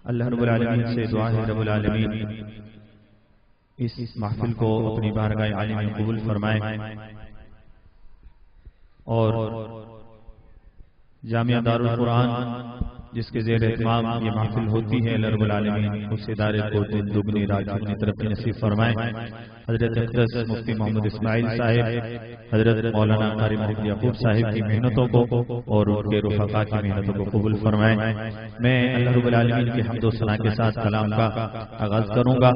اللہ رب العالمین سے دعا ہے رب العالمین اس محفل کو اپنی بارگاہ عالی میں قبول فرمائے اور جامعہ دارالقرآن جس کے زیر اہتمام یہ محفل ہوتی ہے اللہ رب العالمین اس ادارے کو دن دگنی رات چگنی ترقی نصیب فرمائے۔ حضرت اقدس مفتی محمد اسماعیل صاحب، حضرت مولانا قاری محمد یعقوب صاحب کی محنتوں کو اور ان کے رفقا کی محنتوں کو قبول فرمائے۔ میں اللہ رب العالمین کی حمد و ثنا کے ساتھ کلام کا آغاز کروں گا۔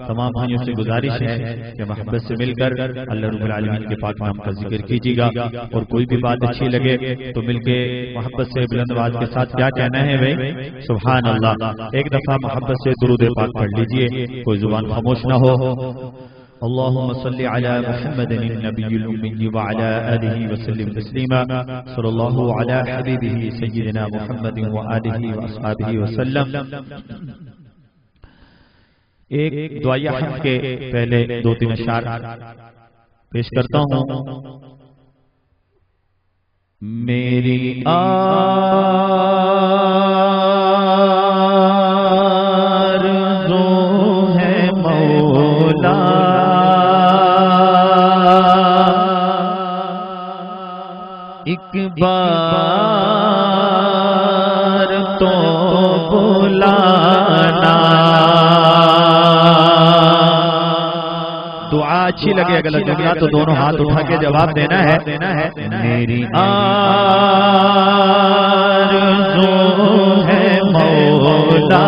تمام بھائیوں سے گزارش ہے کہ محبت سے مل کر اللہ رب العالمین کے پاک نام کا ذکر کیجیے گا، اور کوئی بھی بات اچھی لگے تو مل کے محبت سے بلند آواز کے ساتھ کیا کہنا ہے بھائی؟ سبحان اللہ۔ ایک دفعہ محبت سے درود پاک پڑھ لیجئے، کوئی زبان خاموش نہ ہو۔ اللهم صل على محمد النبي الأمي وعلى آله وسلم تسليما، صلى الله على حبيبه سيدنا محمد وآله وأصحابه وسلم۔ ایک دعائیہ حمد کے پہلے دو تین اشعار پیش کرتا ہوں۔ میری آرزو ہے مولا ایک بار تو بلانا۔ دعا اچھی لگے اگر جملہ تو دونوں ہاتھ اٹھا کے جواب دینا ہے۔ میری آرزو ہے مولا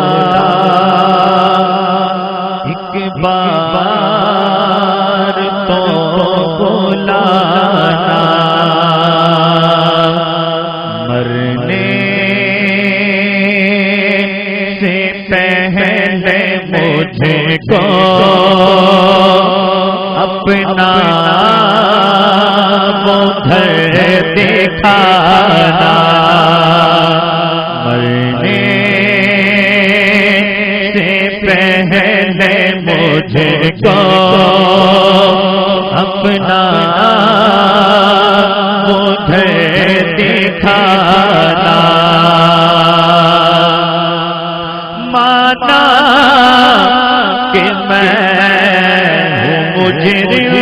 ایک بار تو بلانا، مرنے سے پہلے مجھے کو اپنا وہ گھر دکھانا، مرنے سے پہلے مجھے کو اپنا وہ گھر دکھانا۔ مانا کہ میں ہوں مجرم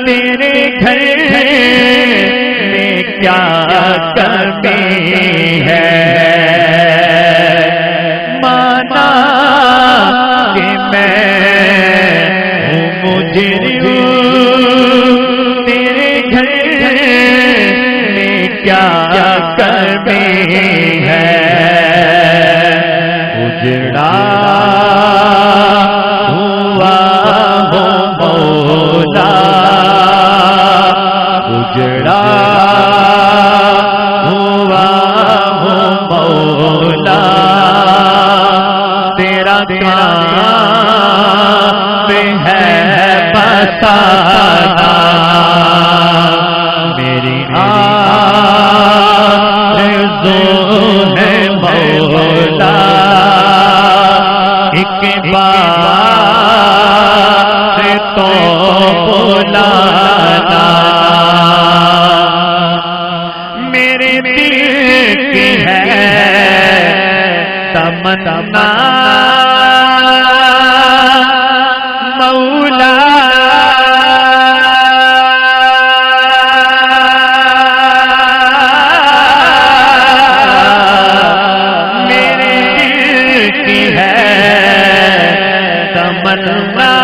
تیرے گھر میں کیا کمی ہے، مانا کہ میں ہوں مجرم تیرے گھر میں کیا کمی ہے، اجڑا ہوا ہو مولا اجڑا ہوا ہو مولا تیرا کام ہے بتانا، میری آرزو ہے مولا ایک بار تو بلانا، میرے دل کی ہے تمنا مولا میرے دل کی ہے تمنا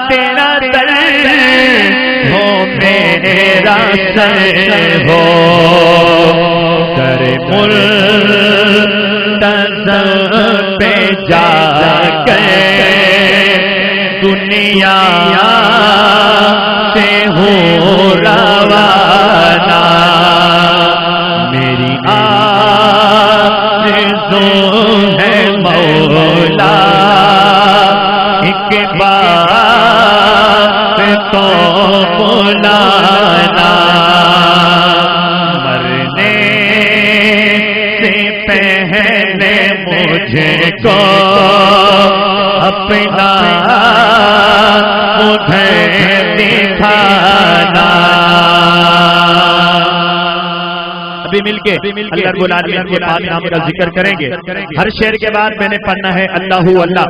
تیرا در ہو میرا سر ہو، در ملتزم پہ جا کے دنیا سے ہو روانہ، میری آرزو ہے مولا ایک بار تو بلانا، مرنے سے پہلے مجھے کو اپنا ادھر دکھانا۔ ابھی سبھی مل کے اللہ رب العالمین کے پاک نام کا ذکر کریں گے. ہر شعر کے بعد میں نے پڑھنا ہے اللہ اللہ.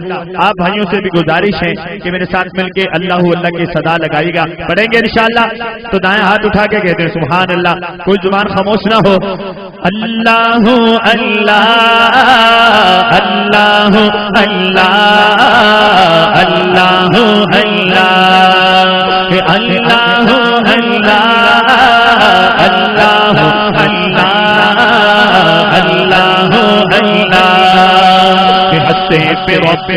آپ بھائیوں سے بھی گزارش ہے کہ میرے ساتھ مل کے اللہ اللہ کی صدا لگائیے گا. پڑھیں گے انشاءاللہ تو دائیں ہاتھ اٹھا کے کہتے ہیں سبحان اللہ. کوئی زبان خاموش نہ ہو. اللہ اللہ اللہ اللہ اللہ اللہ اللہ اللہ اللہ ہستے پہ رب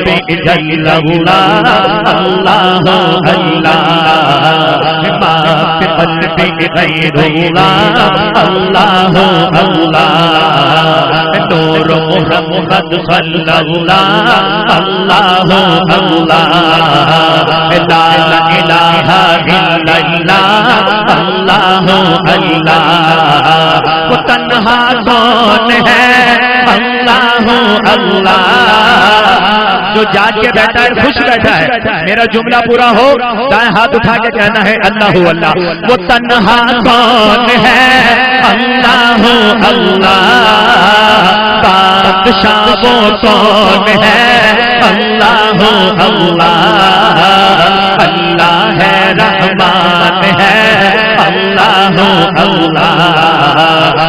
جل اللہ اللہ ما فی قلبی غیر اللہ اللہ نور محمد صلی اللہ اللہ لا الہ الا اللہ اللہ وہ تنہا کون ہے اللہ اللہ جو جاگ کے بیٹھا ہے خوش بیٹھا ہے. میرا جملہ پورا ہو دائیں ہاتھ اٹھا کے کہنا ہے اللہ اللہ. وہ تنہا کون ہے اللہ اللہ بادشاہ وہ کون ہے اللہ اللہ اللہ ہے رحمان ہے اللہ اللہ.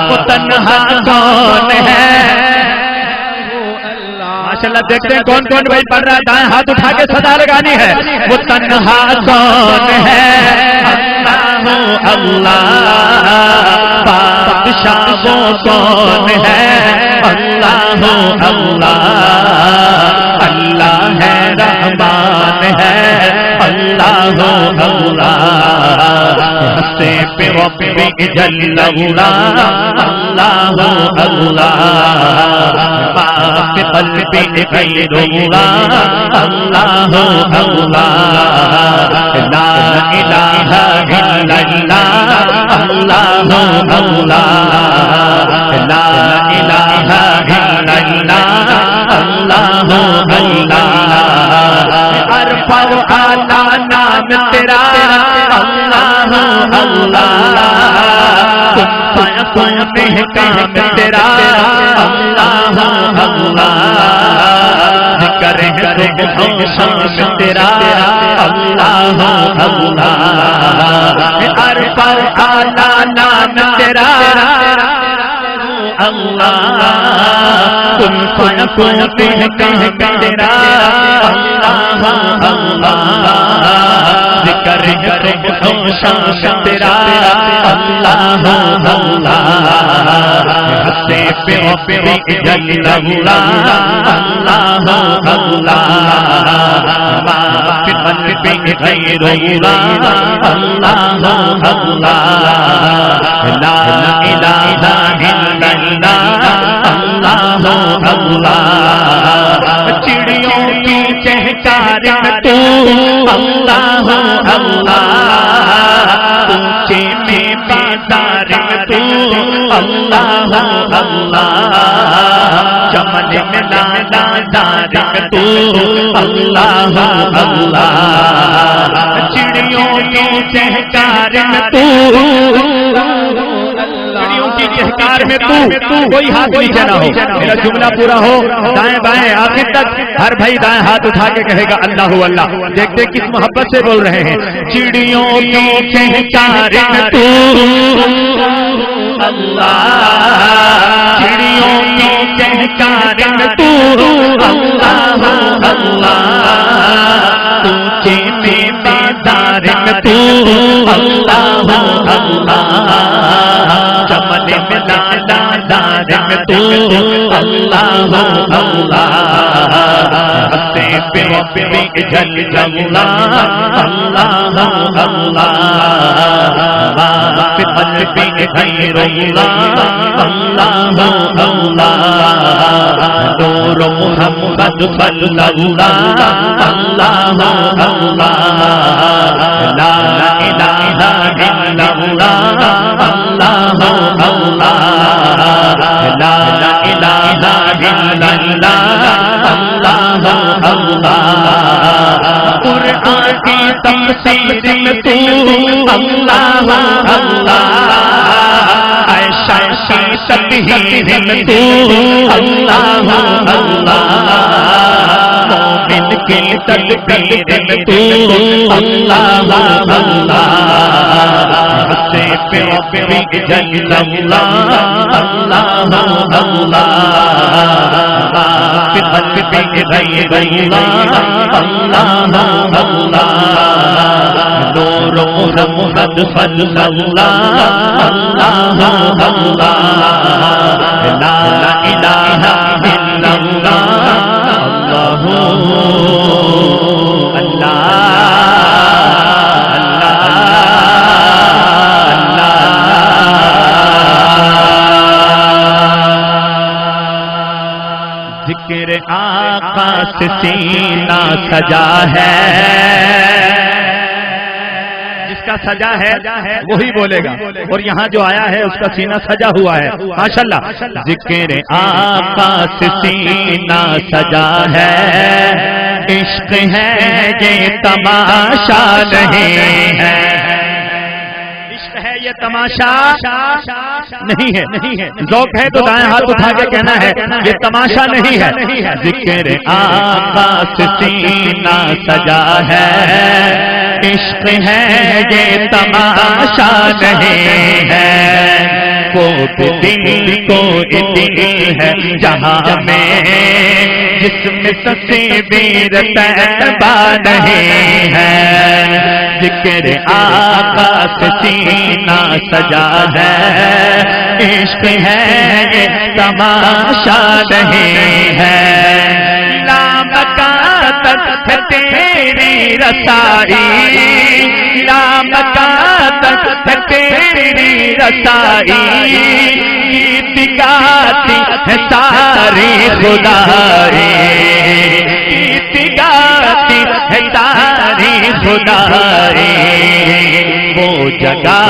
وہ تنہا کون ہے ماشاءاللہ. دیکھتے ہیں کون کون بھائی پڑھ رہا ہے. دائیں ہاتھ اٹھا کے صدا لگانی ہے. وہ تنہا کون ہے اللہ اللہ بادشاہ وہ کون ہے اللہ اللہ اللہ ہے رحمان ہے اللہ اللہ ہستے پہ رب جل اللہ اللہ اللہ ما فی قلبی غیر اللہ اللہ اللہ لا الہ الا اللہ اللہ لا الہ الا اللہ اللہ عرفہ و اعلیٰ نام تیرا اللہ اللہ کون کام تیرا اللہ اللہ ذکر کرو شام تیرا اللہ اللہ عرفہ و اعلیٰ نام تیرا اللہ کن فیکون کہہ تیرا اللہ اللہ ذکر کرو شام تیرا اللہ اللہ ہستے پہ رب جل اللہ اللہ اللہ ما فی قلبی غیر اللہ اللہ اللہ لا الہ الا اللہ اللہ چڑیوں کی چہچار میں تو اللہ اللہ اونچے میں بازار میں تو اللہ اللہ چمن میں لالا دار میں تو اللہ اللہ چڑیوں کی چہچار میں تو چہکار میں تو کوئی ہاتھ نیچے نہ ہو. میرا جملہ پورا ہو دائیں بائیں آخر تک ہر بھائی دائیں ہاتھ اٹھا کے کہے گا اللہ اللہ. دیکھتے کس محبت سے بول رہے ہیں. چڑیوں کی چہکار میں تو اللہ چڑیوں کی چہکار میں تو اللہ اللہ اونچے میں بازار میں تو اللہ اللہ چمن میں لالا دار میں تو اللہ اللہ ہستے پہ رب جل اللہ اللہ اللہ ما فی قلبی غیر اللہ اللہ اللہ نور محمد صلی اللہ اللہ اللہ لا الہ الا اللہ اللہ اللہ لا الہ الا اللہ اللہ قرآن کی تفسیر میں تو اللہ اللہ عائشہ کی سبحیم تو اللہ اللہ، مومن کی تکبیر تو اللہ اللہ، سے پہ ربی جل اللہ اللہ اللہ، پہ قلبی غیر اللہ اللہ اللہ، نور محمد صلی اللہ اللہ اللہ، لا الہ الا اللہ ذکر آقا سے سینہ سجا ہے، جس کا سجا ہے وہی بولے گا، اور یہاں جو آیا ہے اس کا سینہ سجا ہوا ہے ماشاءاللہ۔ ذکر آقا سے سینہ سجا ہے، عشق ہے یہ تماشا نہیں ہے، ہے یہ تماشا نہیں ہے، ذوق ہے تو دائیں ہاتھ اٹھا کے کہنا ہے یہ تماشا نہیں ہے۔ ذکر آقا سے سینہ سجا ہے، عشق ہے یہ تماشا نہیں ہے، کو دل کو دل ہے جہاں میں جس میں تصویر طیبہ نہیں ہے، ذکر آقا سے سینہ سجا ہے، عشق ہے یہ تماشا نہیں ہے، لامکانت ہے تیری رسائی، لامکانت ہے تیری رسائی، گیت گاتی ہے ساری خدائی، گیت گاتی ہے ساری خدائی، وہ جگہ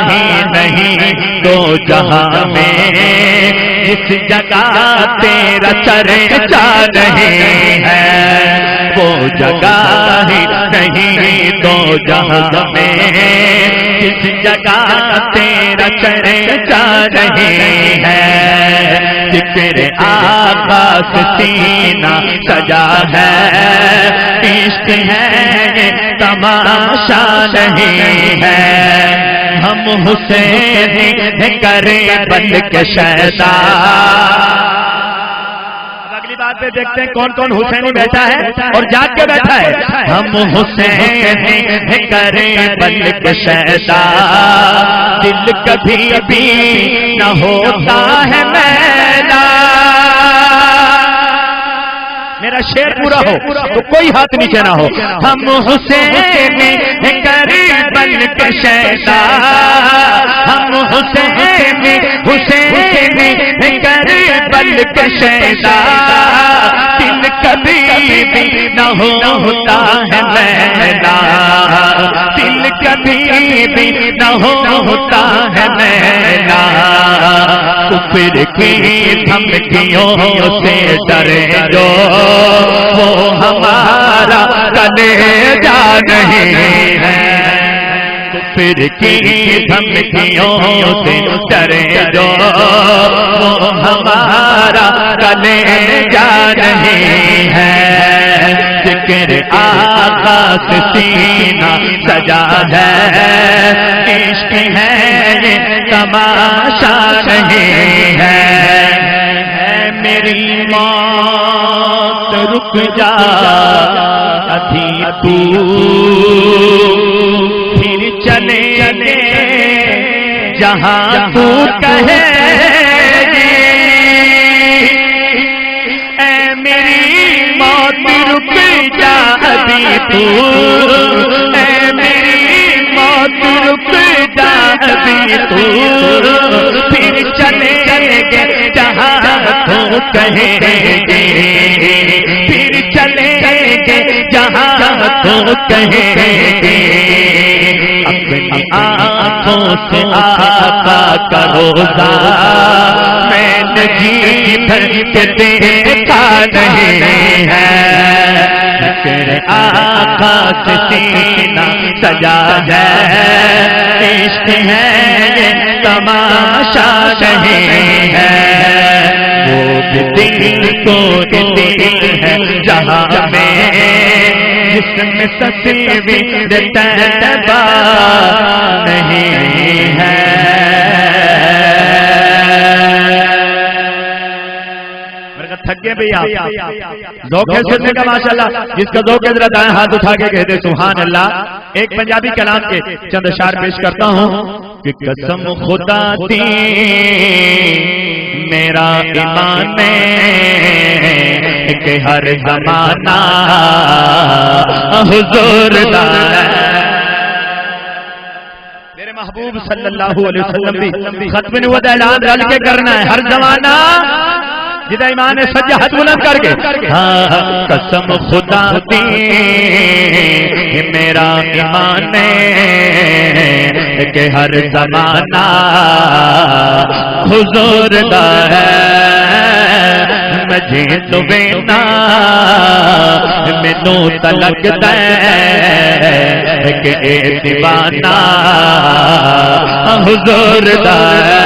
ہی نہیں دو جہاں میں جس جگہ تیرا چرچا نہیں ہے، وہ جگہ ہی نہیں دو جہاں میں جس جگہ تیرا چرچا نہیں ہے، ذکر آقا سے سینہ سجا ہے، عشق ہے تماشا نہیں ہے، ہم حسین کرے بن کے شہدا۔ اگلی بات پہ دیکھتے ہیں کون کون حسینی بیٹھا ہے اور جاگ کے بیٹھا ہے، ہم حسین کرے بن کے شہدا، دل کبھی بھی نہ ہوتا ہے میلا، میرا شعر پورا ہو تو کوئی ہاتھ نیچے نہ ہو، ہم حسین کرے بن کے شہدا، ہم حسین کرے بن کے شہدا، دل کبھی بھی نہ ہوتا ہے میلا، دل کبھی بھی نہ ہوتا ہے میلا، کفر کی دھمکیوں سے ڈرے جو وہ ہمارا کلیجہ نہیں ہے، کفر کی دھمکیوں سے ڈرے جو وہ ہمارا کلیجہ نہیں ہے، ذکر آقا سے سینہ سجا ہے، عشق ہے یہ تماشا نہیں ہے، میری موت رک جا ابھی تو پھر چلے جہاں تو کہے گی، اے میری موت رک جا ابھی تو، اے میری موت رک جا ابھی تو، پھر چلے گے جہاں تو کہیں گے، پھر چلیں گے جہاں تو کہیں گے، اپنی آنکھوں سے آقا کا روزہ میں نے جی بھر کے دیکھا نہیں ہے، تیرے آقا سے سینہ سجا ہے، عشق ہے یہ تماشا نہیں ہے، وہ بھی دل کو دل ہے جہاں میں جس میں تصویر طیبہ نہیں ہے۔ تھک گئے بھئی آپ، ذوق ہے سننے کا ماشاءاللہ، جس کا ذوق ہے ذرا دائیں ہاتھ اٹھا کے کہہ دے سبحان اللہ۔ ایک پنجابی کلام کے چند اشعار پیش کرتا ہوں کہ قسم خدا دی میرا ایمان ہے کہ ہر زمانہ حضور دا ہے۔ میرے محبوب صلی اللہ علیہ وسلم بھی ختم نبوت اعلان رل کے کرنا ہے، ہر زمانہ جدہ ایمان ہے سجا ہاتھ بلند کر کے، قسم خدا دی میرا ایمان ہے کہ ہر زمانہ حضور دا ہے، مجھے تو بینا مینوں تا لگدا ہے کہ اے دیوانہ حضور دا ہے،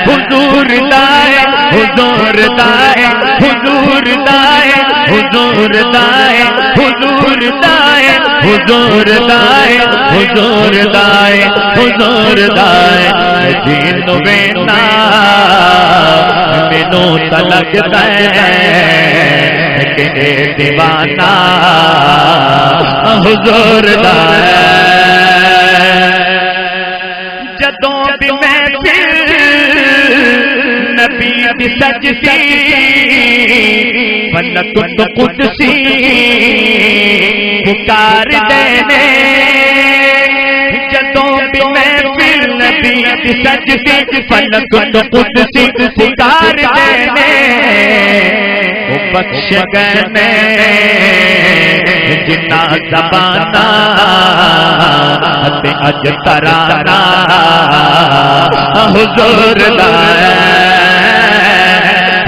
حضور دا ہے، حضور دا ہے، حضور دا ہے، حضور دا ہے، حضور دا ہے، حضور دا ہے، حضور دا ہے، حضور دا ہے، جینو بینا مینوں تا لگدا ہے کہ اے دیوانہ حضور دا ہے۔ جدوں بھی میں نبی دی سجدی فلک تو قدسی پکار دینے، جدوں بھی میں پھر نبی دی سجدی فلک تو قدسی پکار دینے، وہ بخش گئے جنا زبانہ تے اج ترانہ حضور دا ہے،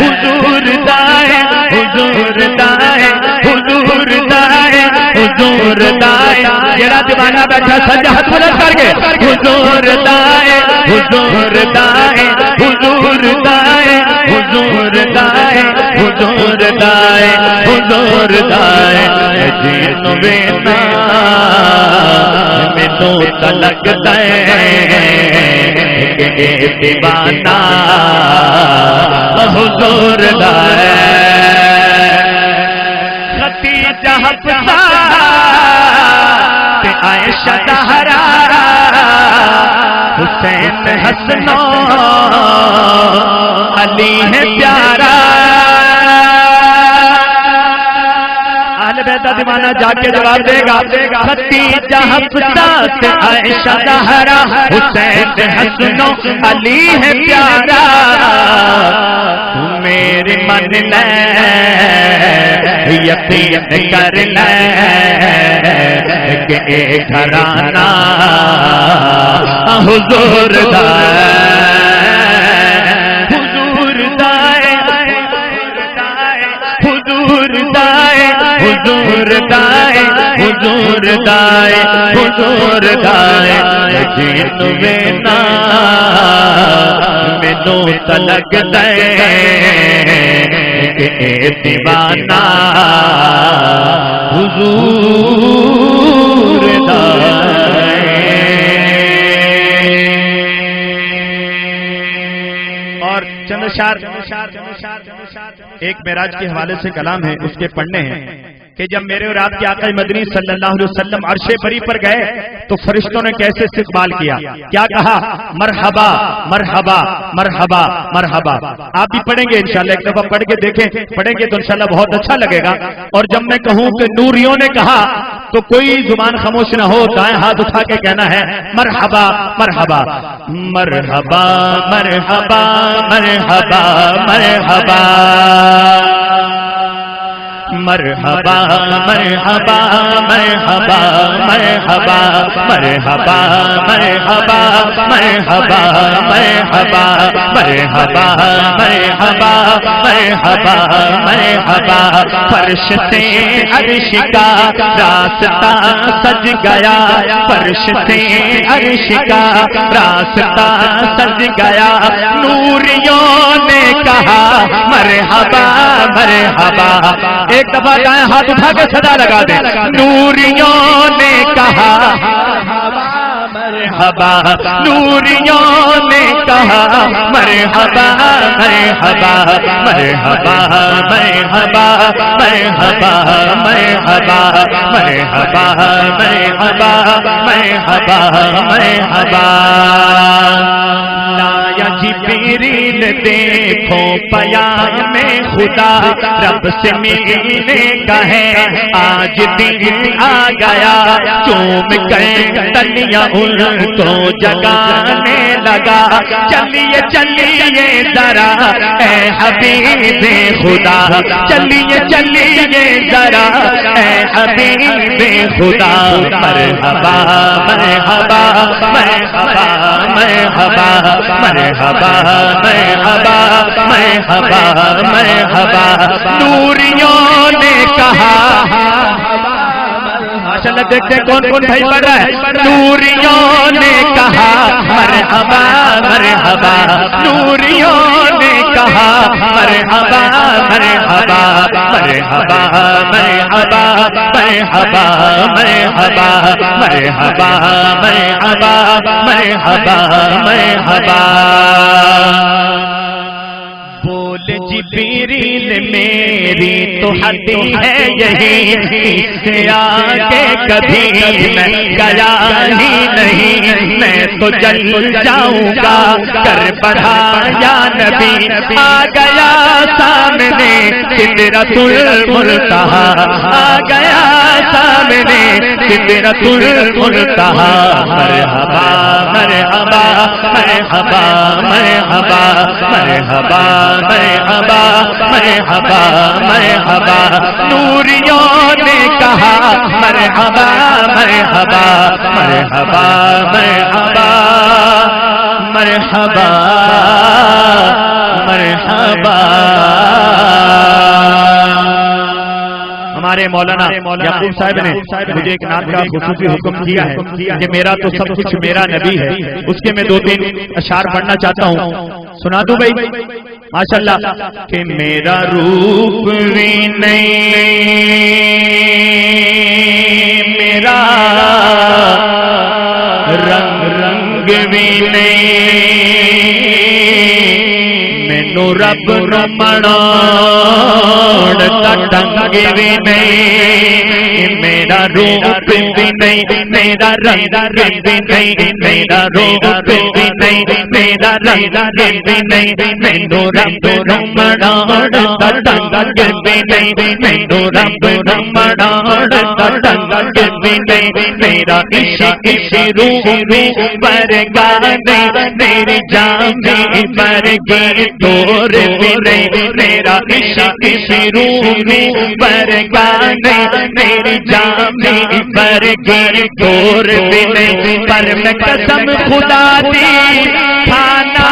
حضور دا ہے، حضور دا ہے، حضور دا ہے، حضور دا ہے، جڑا دیوانہ بیٹھا سجا ہاتھ بلند کر کے، حضور دا ہے، حضور دا ہے، حضور دا ہے، حضور دا ہے، حضور دا ہے، حضور دا ہے، جینو بینا مینوں تا لگدا ہے کہ اے دیوانہ حضور دا ہے۔ خدیجہ حفصہ تے عائشہ زہرا، حسین حسن علی ہے پیارا، اہل بیت کا دیوانہ جا کے جواب دے گا، خدیجہ حفصہ تے عائشہ زہرا، حسین حسن علی ہے پیارا، میرے من لے یقین کر لے کہ اے گھرانہ حضور دا ہے، حضور دا ہے، حضور دا ہے، حضور دا ہے، حضور دا ہے، حضور دا ہے، جینو بینا مینوں تا لگدا ہے کہ اے دیوانہ حضور دا ہے۔ اور چند اشعار ایک معراج کے حوالے سے کلام ہے، اس کے پڑھنے ہیں کہ جب میرے اور آپ کے آقا مدنی صلی اللہ علیہ وسلم عرش بری پر گئے تو فرشتوں نے کیسے استقبال کیا، کیا کہا، مرحبا مرحبا مرحبا مرحبا۔ آپ بھی پڑھیں گے انشاءاللہ، ایک دفعہ پڑھ کے دیکھیں، پڑھیں گے تو انشاءاللہ بہت اچھا لگے گا۔ اور جب میں کہوں کہ نوریوں نے کہا تو کوئی زبان خاموش نہ ہو، دائیں ہاتھ اٹھا کے کہنا ہے مرحبا مرحبا مرحبا مرحبا مرحبا مرحبا مرحبا مرحبا مرحبا مرحبا مرحبا مرحبا مرحبا مرحبا مرحبا مرحبا مرحبا مرحبا فرش سے عرش کا راستہ سج گیا فرش سے عرش کا راستہ سج گیا نوریوں نے کہا مرحبا مرحبا ایک دفعہ دائیں ہاتھ اٹھا کے صدا لگا دیں نوریوں نے کہا مرحبا نوریوں نے کہا مرحبا مرحبا مرحبا مرحبا مرحبا مرحبا مرحبا مرحبا مرحبا مرحبا لایا جبریل دیکھو پیام میں خدا رب سے ملنے کا ہے آج دن آ گیا چوم کر تلیاں ان کو جگانے لگا چلیے چلیے ذرا اے حبیب خدا چلیے چلیے ذرا اے حبیب خدا مرحبا مرحبا مرحبا مرحبا مرحبا مرحبا مرحبا مرحبا نوریوں نے کہا ماشاءاللہ دیکھتے ہیں کون کون بھائی پڑھ رہا ہے نوریوں نے کہا مرحبا مرحبا نوریوں نے کہا مرحبا مرحبا مرحبا مرحبا مرحبا مرحبا مرحبا مرحبا مرحبا مرحبا بول جبریل میری تو حد ہے یہی اس سے آگے کبھی میں گیا ہی نہیں میں تو جل جاؤں گا کر بڑھا یا نبی آ گیا سامنے سدرۃ المنتہا آ گیا سامنے سدرۃ المنتہا مرحبا مرحبا مرحبا مرحبا مرحبا مرحبا مرحبا مرحبا نوریوں نے کہا مرحبا مرحبا مرحبا مرحبا مرحبا مرحبا ہمارے مولانا یعقوب صاحب نے مجھے ایک نام کا خصوصی حکم کیا ہے کہ میرا تو سب کچھ میرا نبی ہے اس کے میں 2-3 اشعار پڑھنا چاہتا ہوں سنا دوں بھائی ماشاءاللہ کہ میرا روپ بھی نہیں میرا رنگ بھی نہیں مینو رب نو مناؤ ڈنگ بھی نہیں میرا روپ بھی نہیں میرا رنگ بھی نہیں میرا روپ بھی نہیں میرا رنگ بھی نہیں مینو رب نو مناؤ ڈنگ بھی نہیں مینو رب نو مناؤ ڈنگ بھی نہیں میرا عشق روح پر گانے میری جان پر گی دور بھی نہیں میرا عشق روح پر گانے میری جان پر گی دور بھی نہیں پر میں قسم خدا دی کھانا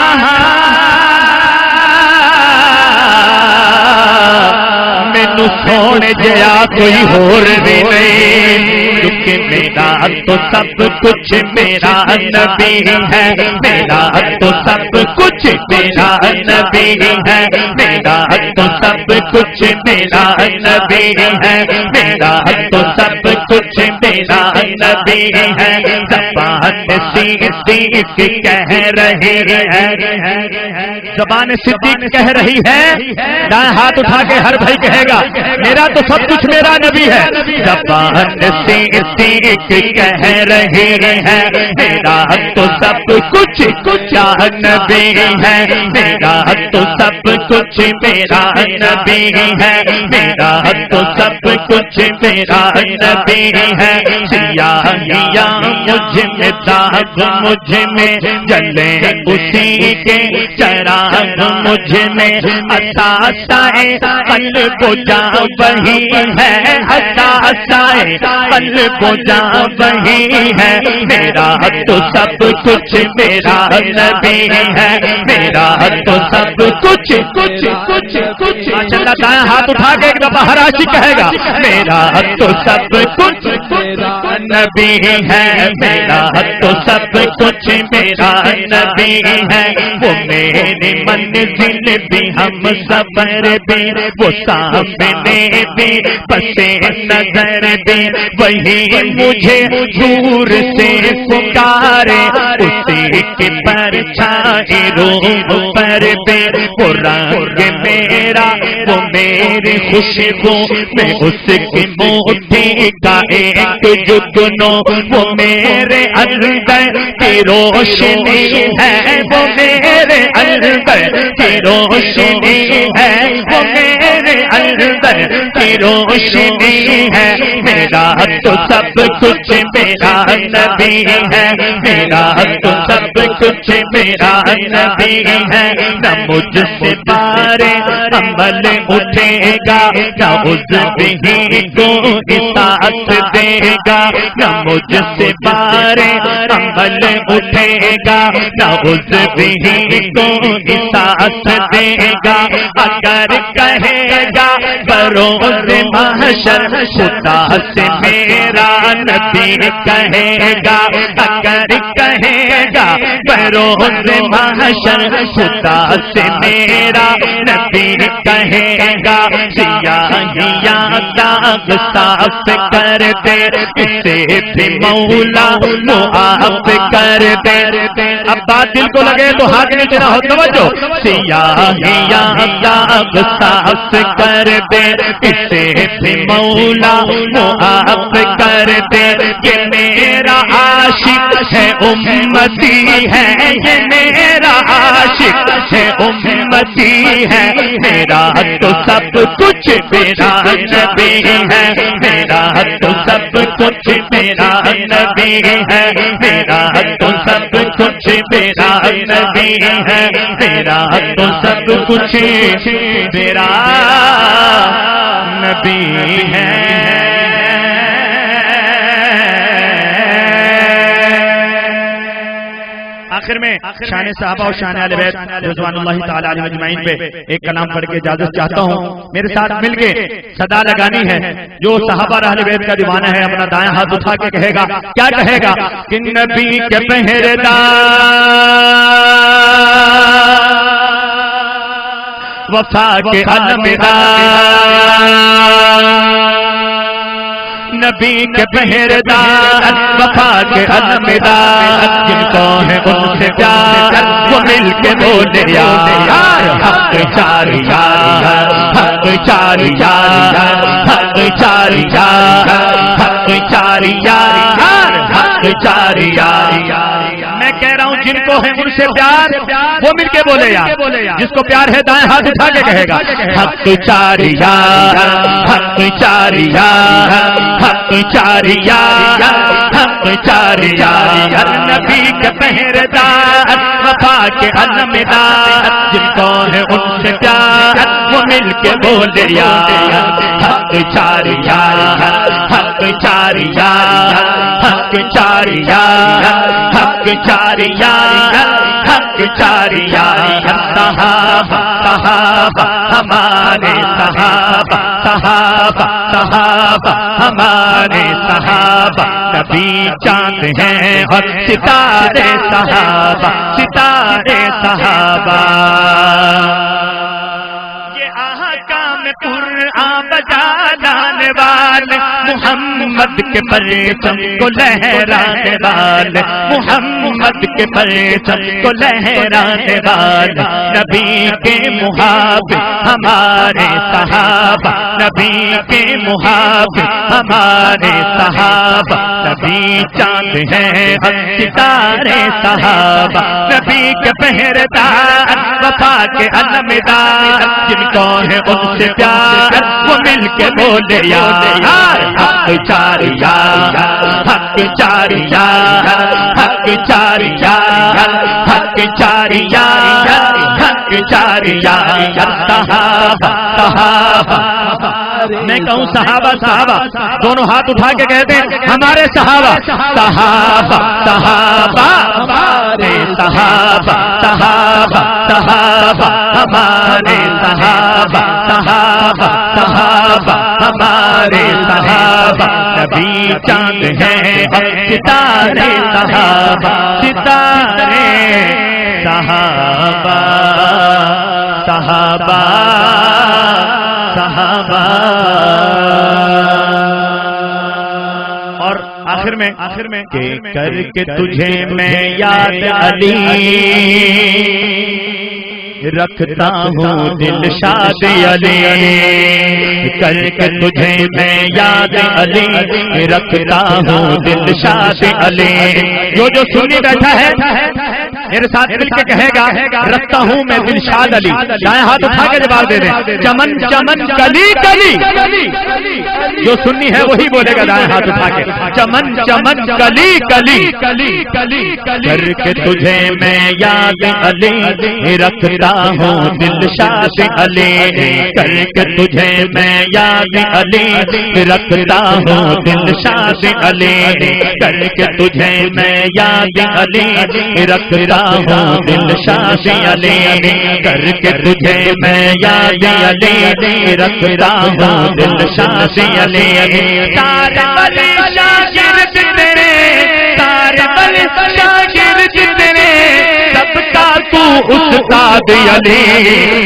مینو سونے جیا کوئی ہور بھی نہیں کیونکہ میرا تو سب کچھ میرا نبی ہے میرا تو سب کچھ میرا نبی ہے میرا تو سب کچھ میرا نبی ہے میرا تو سب کچھ میرا نبی ہے زبان صدیق کہہ رہی ہے زبان صدیق کہہ رہی ہے دائیں ہاتھ اٹھا کے ہر بھائی کہے گا میرا تو سب کچھ میرا نبی ہے زبان صدیق کہہ رہی ہے میرا تو سب کچھ نبی ہے میرا تو سب کچھ میرا نبی ہے، میرا تو سب کچھ میرا نبی ہے، سیاہیاں مجھ میں داغ مجھ میں جلے اسی کے چراغ مجھ میں، اثاثۂ قلب و جاں وہی ہے، اثاثۂ قلب و جاں وہی ہے، میرا تو سب کچھ میرا نبی ہے، میرا تو سب کچھ کچھ کچھ کچھ ماشاءاللہ دائیں ہاتھ اٹھا کے ایک دفعہ ہر عاشق کہے گا میرا تو سب کچھ میرا نبی ہے، میرا تو سب کچھ میرا نبی ہے، وہ میری منزل بھی ہم سفر بھی وہ سامنے بھی پسے نظر بھی وہی مجھے دور سے پکارے، اسی کی پرچھائی روح پر بھی وہ رنگ میرا وہ میری خوشبو میں اس کی موٹی کا ایک جگنو، وہ میرے اندر کی روشنی ہے، وہ میرے اندر کی روشنی ہے، وہ میرے اندر کی روشنی ہے، میرا تو سب کچھ میرا نبی ہے، میرا تو سب کچھ میرا نبی ہے، نہ مجھ سے بارے عمل اٹھے گا، نہ اس بھی کو اطاعت دے گا، نہ مجھ سے بارے عمل اٹھے گا، نہ اس بھی کو اطاعت دے گا، اگر کہے گا بروز محشر خدا سے میرا نبی کہے گا، اگر کہے گا بروز محشر خدا سے میرا نبی کہے گا، سیاہیاں داغ صاف کر دے، اسے بھی مولا معاف کر دے، اب بات دل کو لگے تو ہاتھ نیچے نہ ہو، توجہ، سیاہیاں داغ صاف کر دے، اسے بھی مولا معاف کر دے، یہ میرا عاشق ہے امتی ہے، یہ میرا عاشق ہے امتی ہے، میرا تو سب کچھ میرا نبی ہے، میرا تو سب کچھ میرا نبی ہے، میرا تو سب کچھ میرا نبی ہے، میرا تو سب کچھ میرا نبی ہے۔ آخر میں شان صحابہ اور شان اہل بیت رضوان اللہ تعالی علیہم اجمعین پہ ایک کلام پڑھ کے اجازت چاہتا ہوں، میرے ساتھ مل کے صدا لگانی ہے، جو صحابہ اور اہل بیت کا دیوانہ ہے اپنا دائیں ہاتھ اٹھا کے کہے گا، کیا کہے گا کہ نبی کے پہرےدار وفا کے علمدار، نبی کے پہرےدار وفا کے علمدار، جن کو ہے ان سے پیار وہ مل کے بولے یار، حق چار یار، حق چار یار، حق چار یار، حق چار یار، حق چار یار، میں کہہ رہا ہوں جن کو ہے ان سے پیار وہ مل کے بولے یار، جس کو پیار ہے دائیں ہاتھ اٹھا کے کہے گا حق چار یار، حق چار یار، حق چار یار، حق چار یار، نبی کے پہرےدار وفا کے علمدار، جن کو ہے ان سے پیار وہ مل کے بولے یار، حق چار یار، حق چار یار، حق چار یار، حق چار یار، حق چار یار، صحابہ صحابہ ہمارے صحابہ، صحابہ صحابہ ہمارے صحابہ، نبی چاند ہیں اور ستارے صحابہ، ستارے صحابہ، یہ احکام قرآن بجا لانے والے محمد محمد کے پرچم کو لہرانے والے، محمد کے پرچم کو لہرانے والے، نبی کے محافظ ہمارے صحابہ، نبی کے محافظ ہمارے صحابہ، نبی چاند ہیں ستارے صحابہ، نبی کے پہرےدار وفا کے علمدار، جن کو ہے ان سے پیار وہ مل کے بولے یار، حق چار یار، حق چار یار، حق چار یار، حق چار یار، حق چار یار، صحابہ صحابہ، میں کہوں صحابہ صحابہ دونوں ہاتھ اٹھا کے کہتے ہیں ہمارے صحابہ، صحابہ صحابہ ہمارے صحابہ، صحابہ صحابہ ہمارے صحابہ، صحابہ صحابہ ہمارے صحابہ، نبی چاند ہیں ستارے صحابہ، ستارے صحابہ، صحابہ صحابہ۔ اور آخر میں کہ کر کے تجھے میں یاد علی رکھتا ہوں دل شاد علی، کر کے تجھے میں یاد علی رکھتا ہوں دل شاد علی، جو سنی بیٹھا ہے میرے ساتھ مل کے کہے گا رکھتا ہوں میں دل شاد علی، دائیں ہاتھ اٹھا کے جواب دے دیں چمن چمن کلی کلی، جو سنی ہے وہی بولے گا دائیں ہاتھ اٹھا کے چمن چمن کلی کلی کلی، کر کے تجھے میں یاد علی رکھتا ہوں دل شاد علی، کر کے تجھے میں یاد علی رکھتا ہوں دل شاد علی، کر کے تجھے میں یاد علی رکھتا ہوں دل شاد علی، کر کے تجھے میں یاد علی رکھتا ہوں دل شاد علی، سارے ولی شاگرد تیرے، سارے ولی شاگرد تیرے، سب کا تو استاد علی،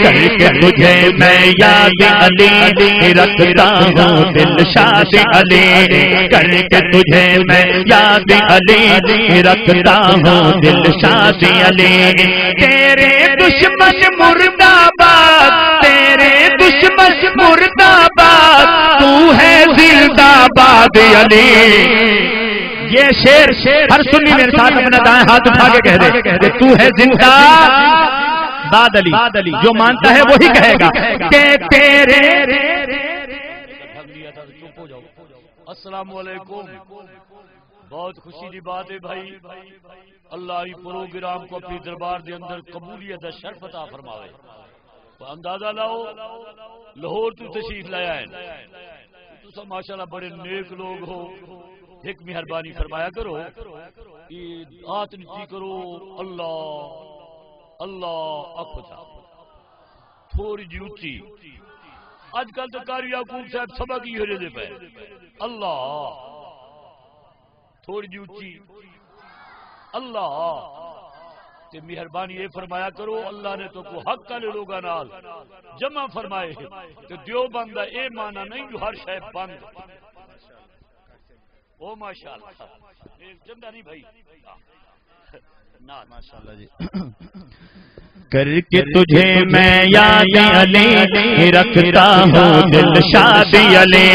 کر کے تجھے میں یاد علی رکھتا ہوں دل شاد علی، کر کے تجھے میں یاد علی رکھتا ہوں دل شاد علی، تیرے دشمن مرد آباد، تیرے دشمن مرد آباد، تو ہے زندہ باد علی، یہ شیر ہر سنی میرے ساتھ اپنا دائیں ہاتھ اٹھا کے کہہ دے کہ تو ہے زندہ باد علی، جو مانتا ہے وہی کہے گا کہ تیرے۔ السلام علیکم، بہت خوشی کی بات ہے بھائی، اللہ ہی پروگرام کو اپنی دربار دے اندر قبولیت شرف عطا فرماوے، اندازہ لاؤ لاہور تو تشریف لایا ہے، تو ماشاءاللہ بڑے نیک لوگ ہو، ایک مہربانی فرمایا کرو، ہاتھ نیچی کرو، اللہ اللہ اکھو تھوڑی جی اچھی، اج کل تو قاری یعقوب صاحب سبق ہی ہو دے پے، اللہ تھوڑی جی اچھی، اللہ تے مہربانی یہ فرمایا کرو، اللہ نے تو کو حق والے لوگاں نال جمع فرمائے تے دیو بندہ اے مانا نہیں جو ہر شے بند، او ماشاءاللہ چندہ نہیں بھائی ماشاءاللہ جی، کر کے تجھے میں یاد علی رکھتا ہوں دل شاد علی،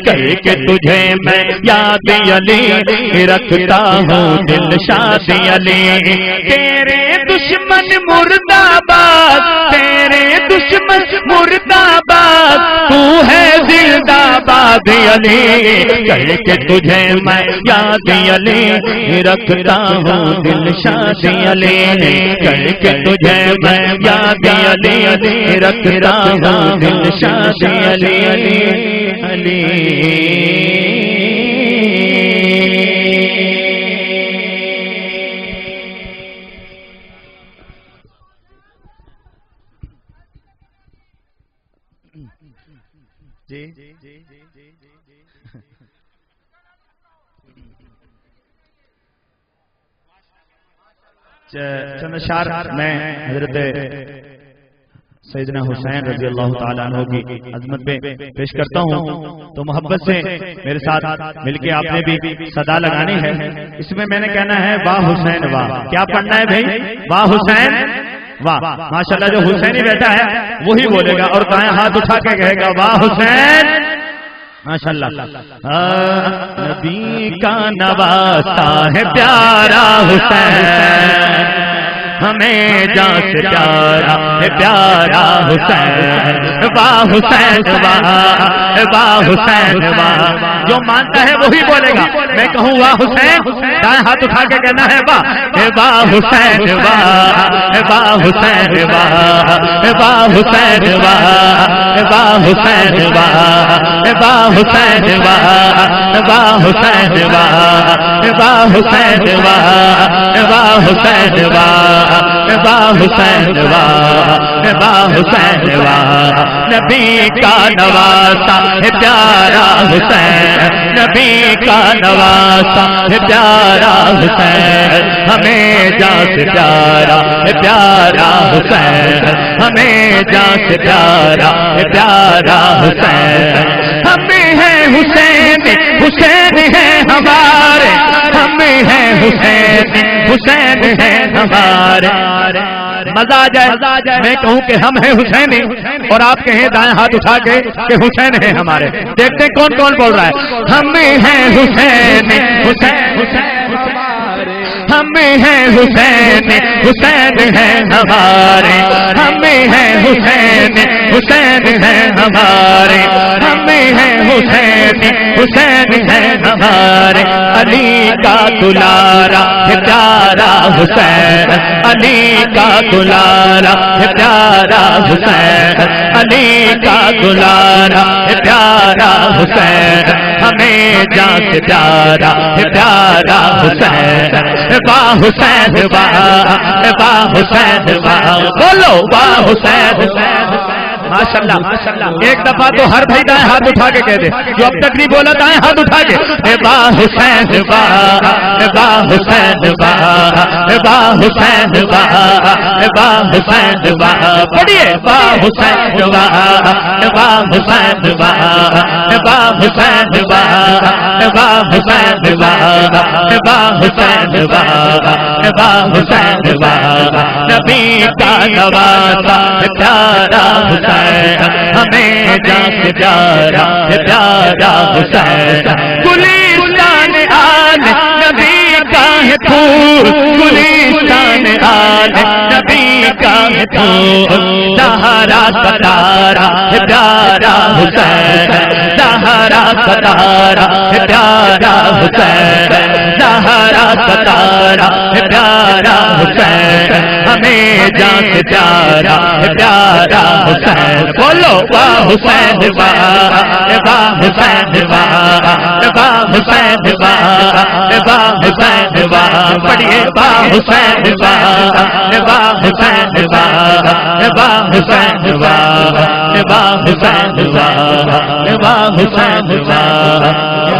کر کے تجھے میں یاد علی رکھتا ہوں دل شاد علی، تیرے دشمن مرد آباد، تیرے دشمن مرد آباد، تو ہے زندہ باد علی، کر کے تجھے میں یاد علی رکھتا ہوں دل شاد علی، کر کے تجھے میں یاد علی رکھتا ہوں دل شاد علی علی۔ چند اشعار میں حضرت سیدنا حسین رضی اللہ تعالیٰ عنہ کی عظمت پہ پیش کرتا ہوں، تو محبت سے میرے ساتھ مل کے آپ نے بھی صدا لگانی ہے۔ اس میں میں نے کہنا ہے واہ حسین واہ، کیا پڑھنا ہے بھائی؟ واہ حسین واہ۔ ماشاءاللہ جو حسینی بیٹا ہے وہی بولے گا اور دائیں ہاتھ اٹھا کے کہے گا واہ حسین، ماشاءاللہ۔ نبی کا نواسا ہے پیارا حسین، ہمیں جان سے پیارا ہے پیارا حسین، واہ حسین واہ، واہ حسین واہ۔ جو مانتا ہے وہی بولے گا، میں کہوں واہ حسین، دائیں ہاتھ اٹھا کے کہنا ہے واہ، واہ حسین واہ، واہ حسین واہ، واہ حسین واہ، واہ حسین واہ، واہ حسین واہ، واہ حسین واہ، واہ حسین واہ، واہ حسین واہ، واہ حسین واہ، واہ حسین واہ۔ نبی کا نواسا ہے پیارا حسین، نبی کا نواسا ہے پیارا حسین، ہمیں جان سے پیارا ہے پیارا حسین، ہمیں جان سے پیارا ہے پیارا حسین۔ ہمیں ہے حسین، حسین ہے ہمارے، ہمیں ہے حسین، حسین ہے ہمارے۔ مزہ آ جائے میں کہوں کہ ہم ہیں حسینی اور آپ کہیں دائیں ہاتھ اٹھا کے کہ حسین ہے ہمارے۔ دیکھتے ہیں کون کون بول رہا ہے۔ ہمیں ہیں حسین، حسین حسین ہمیں ہیں حسین، حسین ہے ہمارے، ہمیں ہیں حسین، حسین ہے ہمارے، ہمیں ہیں حسین، حسین ہے ہمارے۔ علی کا دلارا ہے پیارا حسین، علی کا دلارا ہے پیارا حسین، علی کا دلارا ہے پیارا حسین، ہمیں جان سے پیارا ہے پیارا حسین۔ واہ حسین واہ، واہ حسین واہ، بولو واہ حسین ماشاءاللہ۔ ایک دفعہ تو ہر بھائی دائیں ہاتھ اٹھا کے کہہ دے، جو اب تک نہیں بولا دائیں ہاتھ اٹھا کے، واہ حسین واہ، واہ حسین واہ، واہ حسین واہ، واہ حسین واہ۔ پڑھیے واہ حسین واہ، واہ حسین واہ، واہ حسین واہ، واہ حسین واہ، واہ حسین واہ، واہ حسین واہ۔ نبی کا نواسا پیارا حسین، ہمیں جان سے پیارا ہے پیارا حسین۔ گلستان آل نبی کا ہے پھول، گلستان آل نبی کا ہے پھول، سہارا ستارا ہے پیارا حسین، سہارا ستارا ہے پیارا حسین، سہارا ستارا ہے پیارا حسین، ہمیں جان سے پیارا ہے پیارا حسین۔ بولو واہ حسین واہ، واہ حسین واہ، واہ حسین واہ، واہ حسین واہ۔ پڑھیے واہ حسین واہ، واہ حسین واہ، واہ حسین واہ، واہ حسین واہ، واہ حسین واہ،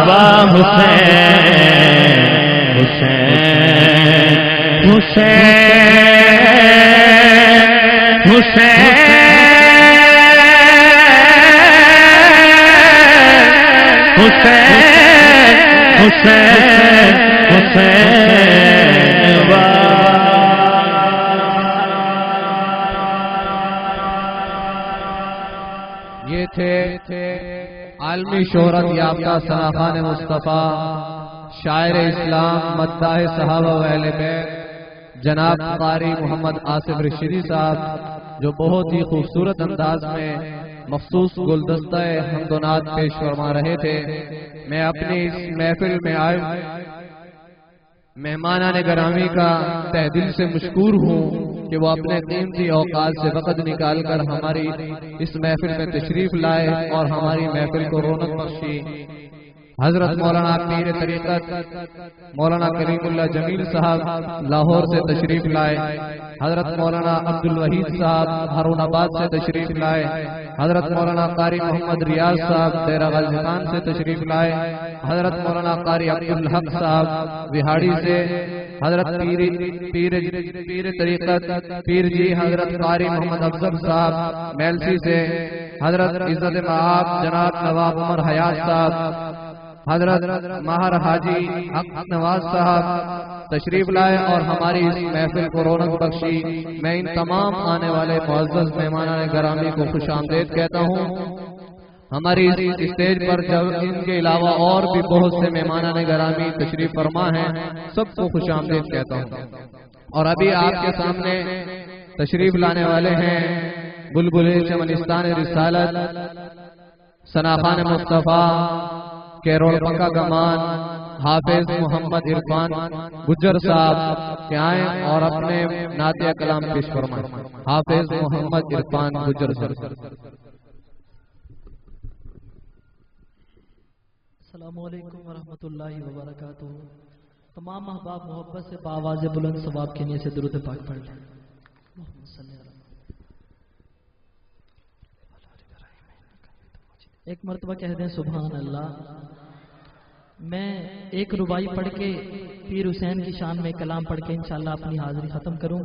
واہ حسین حسین حسین حسین حسین حسین حسین یہ تھے عالمی شہرت یافتہ ثناخان مصطفیٰ، شاعر اسلام، مداح صحابہ و اہل بیت، جناب قاری محمد آصف رشیدی صاحب، جو بہت ہی خوبصورت انداز میں مخصوص گلدستہ حمد و نعت پیش فرما رہے تھے۔ میں اپنی اس محفل میں آئے مہمانان گرامی کا تہ دل سے مشکور ہوں کہ وہ اپنے قیمتی اوقات سے وقت نکال کر ہماری اس محفل میں تشریف لائے اور ہماری محفل کو رونق بخشی۔ حضرت مولانا پیر طریقت مولانا کریم اللہ جمیل صاحب لاہور سے تشریف لائے، حضرت مولانا عبد الوحید صاحب ہارون آباد سے تشریف لائے، حضرت مولانا قاری محمد ریاض صاحب ڈیرہ غازی خان سے تشریف لائے، حضرت مولانا قاری عبد الحق صاحب وہاڑی سے، حضرت پیر طریقت پیر جی حضرت قاری محمد افضل صاحب میلسی سے، حضرت عزت مآب جناب نواب عمر حیات صاحب، حضرت ماہر حاجی حق نواز صاحب تشریف لائے اور ہماری اس محفل کو رونق بخشی۔ میں ان تمام آنے والے معزز مہمانان گرامی کو خوش آمدید کہتا ہوں۔ ہماری اس اسٹیج پر جب ان کے علاوہ اور بھی بہت سے مہمانان گرامی تشریف فرما ہیں، سب کو خوش آمدید کہتا ہوں۔ اور ابھی آپ کے سامنے تشریف لانے والے ہیں بلبل چمنستان رسالت ثناخان مصطفیٰ کیرول پکا گمان حافظ محمد عرفان گجر صاحب کہ آئیں اور اپنے نعتیہ کلام پیش فرمائیں۔ حافظ محمد عرفان گجر صاحب۔ السلام علیکم ورحمۃ اللہ وبرکاتہ۔ تمام احباب محبت سے بآواز بلند ثواب کے نیت سے درود پاک پڑھ لیں۔ ایک مرتبہ کہہ دیں سبحان اللہ۔ میں ایک ربائی پڑھ کے پیر حسین کی شان میں کلام پڑھ کے انشاءاللہ اپنی حاضری ختم کروں گا۔